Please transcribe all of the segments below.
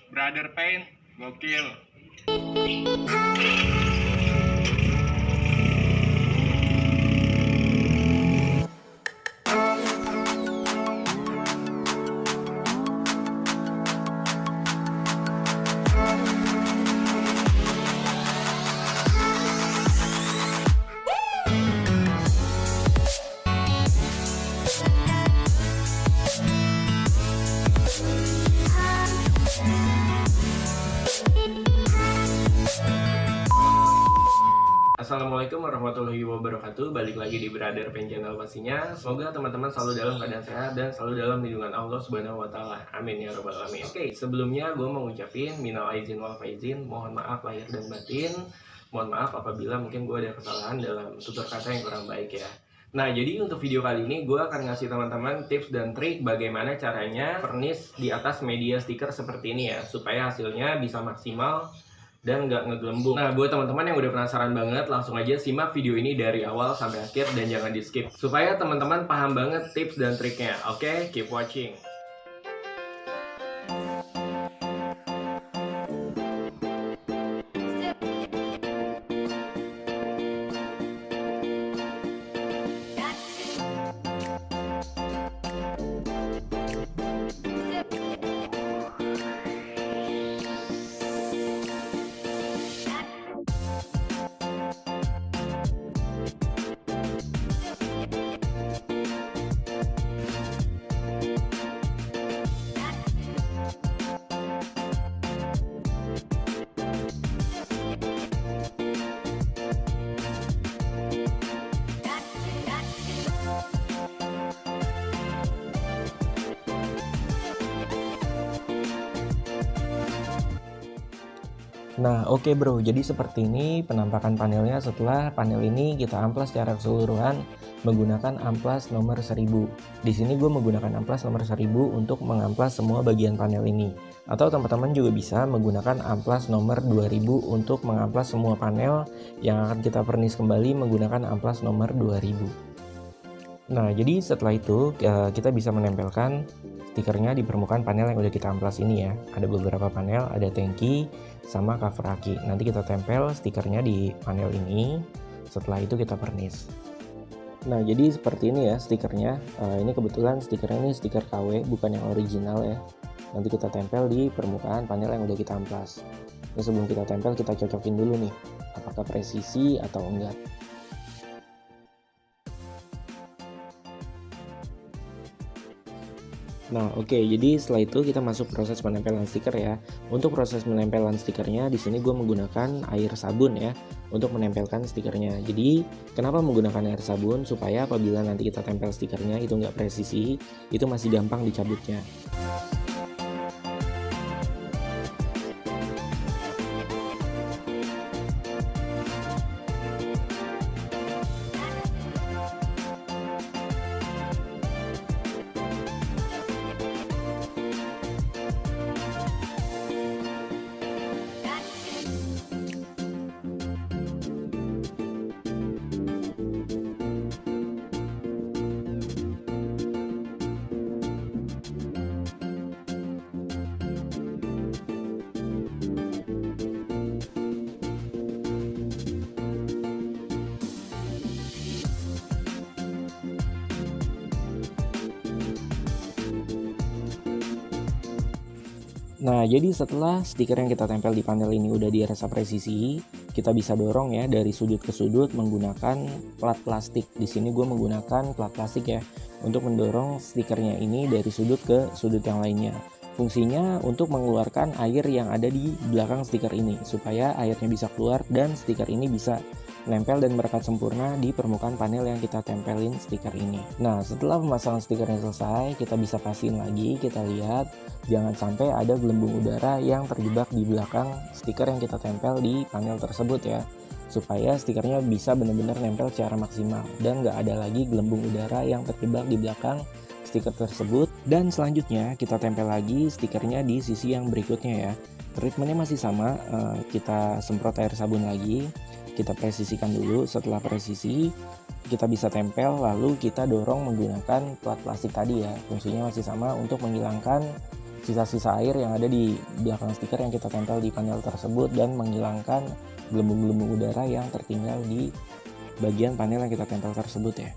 Brother Pain, gokil. Assalamualaikum warahmatullahi wabarakatuh. Balik lagi di Brother Pain Channel pastinya. Semoga teman-teman selalu dalam keadaan sehat dan selalu dalam lindungan Allah Subhanahu wa taala. Amin ya rabbal alamin. Oke, sebelumnya gue mau ngucapin minal aizin wal faizin, mohon maaf lahir dan batin. Mohon maaf apabila mungkin gue ada kesalahan dalam tutur kata yang kurang baik ya. Nah, jadi untuk video kali ini gue akan ngasih teman-teman tips dan trik bagaimana caranya furnish di atas media stiker seperti ini ya, supaya hasilnya bisa maksimal dan nggak ngegelembung. Nah, buat teman-teman yang udah penasaran banget, langsung aja simak video ini dari awal sampai akhir dan jangan di skip supaya teman-teman paham banget tips dan triknya. Oke, keep watching. Nah, oke bro, jadi seperti ini penampakan panelnya setelah panel ini kita amplas secara keseluruhan menggunakan amplas nomor 1000. Di sini gue menggunakan amplas nomor 1000 untuk mengamplas semua bagian panel ini. Atau teman-teman juga bisa menggunakan amplas nomor 2000 untuk mengamplas semua panel yang akan kita furnish kembali menggunakan amplas nomor 2000. Nah, jadi setelah itu kita bisa menempelkan stikernya di permukaan panel yang udah kita amplas ini ya. Ada beberapa panel, ada tangki sama cover aki. Nanti kita tempel stikernya di panel ini. Setelah itu kita furnish. Nah, jadi seperti ini ya stikernya. Ini kebetulan stikernya ini stiker KW, bukan yang original ya. Nanti kita tempel di permukaan panel yang udah kita amplas. Ini sebelum kita tempel kita cocokin dulu nih, apakah presisi atau enggak. Nah, oke, jadi setelah itu kita masuk proses penempelan stiker ya. Untuk proses penempelan stikernya di sini gue menggunakan air sabun ya untuk menempelkan stikernya. Jadi kenapa menggunakan air sabun? Supaya apabila nanti kita tempel stikernya itu nggak presisi, itu masih gampang dicabutnya. Nah, jadi setelah stiker yang kita tempel di panel ini udah dirasa presisi, kita bisa dorong ya dari sudut ke sudut menggunakan plat plastik. Di sini gue menggunakan plat plastik ya untuk mendorong stikernya ini dari sudut ke sudut yang lainnya. Fungsinya untuk mengeluarkan air yang ada di belakang stiker ini supaya airnya bisa keluar dan stiker ini bisa nempel dan merekat sempurna di permukaan panel yang kita tempelin stiker ini. Nah, setelah pemasangan stikernya selesai, kita bisa pastiin lagi, kita lihat jangan sampai ada gelembung udara yang terjebak di belakang stiker yang kita tempel di panel tersebut ya, supaya stikernya bisa benar-benar nempel secara maksimal dan nggak ada lagi gelembung udara yang terjebak di belakang stiker tersebut. Dan selanjutnya kita tempel lagi stikernya di sisi yang berikutnya ya. Treatmentnya masih sama, kita semprot air sabun lagi, kita presisikan dulu. Setelah presisi kita bisa tempel, lalu kita dorong menggunakan plat plastik tadi ya. Fungsinya masih sama untuk menghilangkan sisa-sisa air yang ada di belakang stiker yang kita tempel di panel tersebut dan menghilangkan gelembung-gelembung udara yang tertinggal di bagian panel yang kita tempel tersebut ya.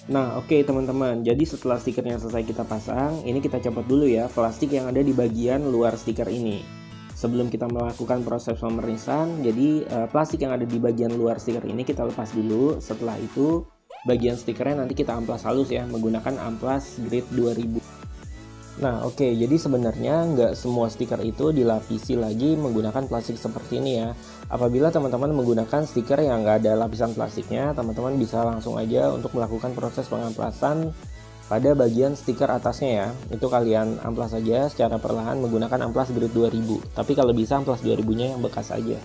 Nah oke teman-teman, jadi setelah stikernya selesai kita pasang, ini kita copot dulu ya plastik yang ada di bagian luar stiker ini. Sebelum kita melakukan proses pemerisan, jadi plastik yang ada di bagian luar stiker ini kita lepas dulu. Setelah itu bagian stikernya nanti kita amplas halus ya, menggunakan amplas grade 2000. Nah oke, jadi sebenarnya nggak semua stiker itu dilapisi lagi menggunakan plastik seperti ini ya. Apabila teman-teman menggunakan stiker yang nggak ada lapisan plastiknya, teman-teman bisa langsung aja untuk melakukan proses pengamplasan pada bagian stiker atasnya ya. Itu kalian amplas saja secara perlahan menggunakan amplas grade 2000. Tapi kalau bisa amplas 2000-nya yang bekas aja.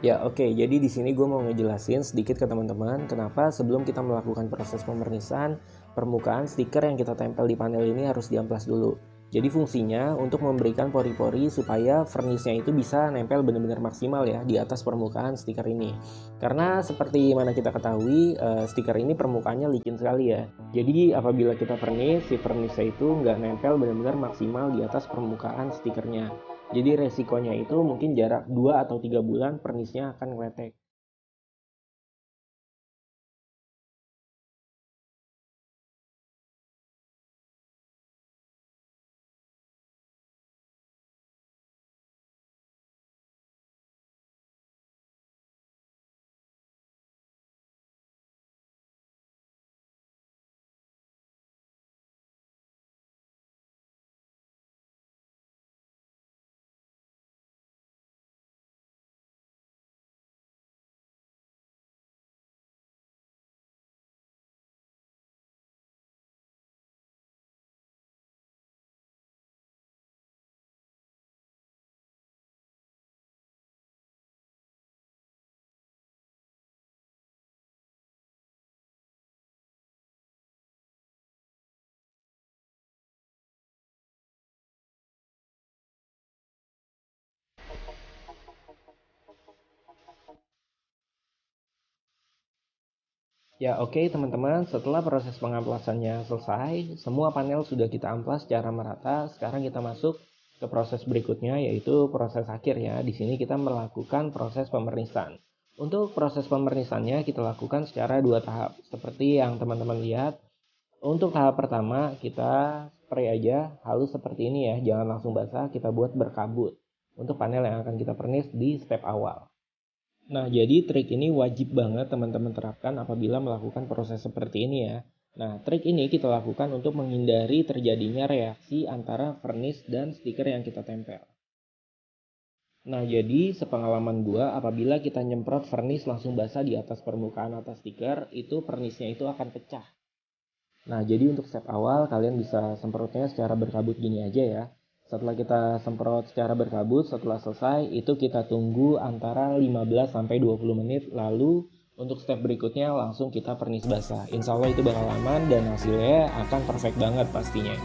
Ya oke, jadi di sini gue mau ngejelasin sedikit ke teman-teman kenapa sebelum kita melakukan proses pemernisan, permukaan stiker yang kita tempel di panel ini harus diamplas dulu. Jadi fungsinya untuk memberikan pori-pori supaya vernisnya itu bisa nempel benar-benar maksimal ya di atas permukaan stiker ini. Karena seperti mana kita ketahui, stiker ini permukaannya licin sekali ya. Jadi apabila kita vernis, si vernisnya itu nggak nempel benar-benar maksimal di atas permukaan stikernya. Jadi resikonya itu mungkin jarak 2 atau 3 bulan vernisnya akan ngeletek. Ya oke teman-teman, setelah proses pengamplasannya selesai, semua panel sudah kita amplas secara merata. Sekarang kita masuk ke proses berikutnya, yaitu proses akhir ya. Di sini kita melakukan proses pemernisan. Untuk proses pemernisannya kita lakukan secara 2 tahap. Seperti yang teman-teman lihat, untuk tahap pertama kita spray aja halus seperti ini ya. Jangan langsung basah, kita buat berkabut. Untuk panel yang akan kita pernis di step awal. Nah, jadi trik ini wajib banget teman-teman terapkan apabila melakukan proses seperti ini ya. Nah, trik ini kita lakukan untuk menghindari terjadinya reaksi antara vernis dan stiker yang kita tempel. Nah, jadi sepengalaman gua, apabila kita nyemprot vernis langsung basah di atas permukaan atas stiker, itu vernisnya itu akan pecah. Nah, jadi untuk step awal kalian bisa semprotnya secara berkabut gini aja ya. Setelah kita semprot secara berkabut, setelah selesai itu kita tunggu antara 15-20 menit, lalu untuk step berikutnya langsung kita vernis basah. Insya Allah itu bakal aman dan hasilnya akan perfect banget pastinya.